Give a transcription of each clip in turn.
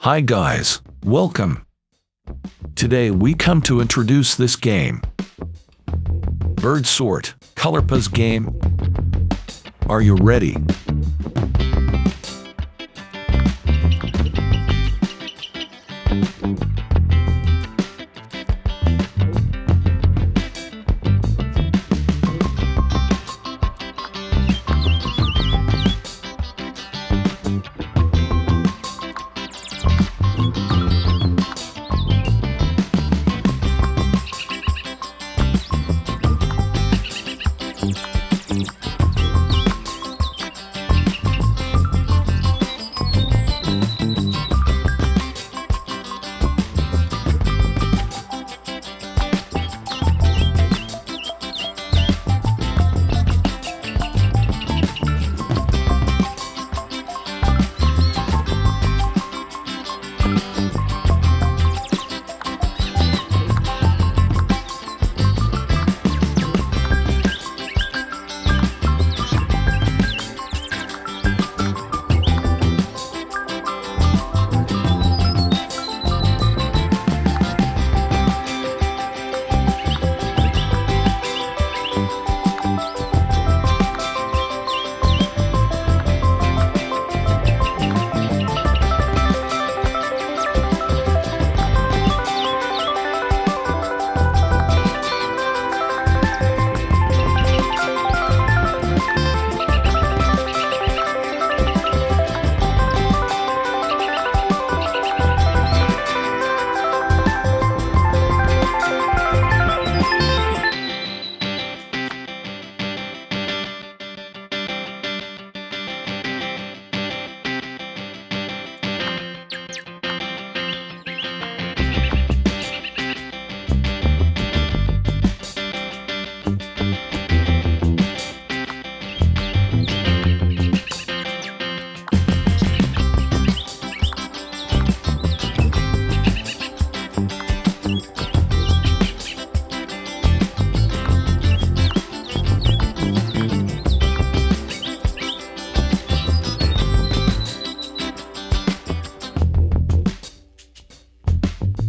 Hi guys, welcome. Today we come to introduce this game. Bird sort, color puzzle game. Are you ready?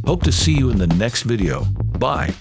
Hope to see you in the next video. Bye.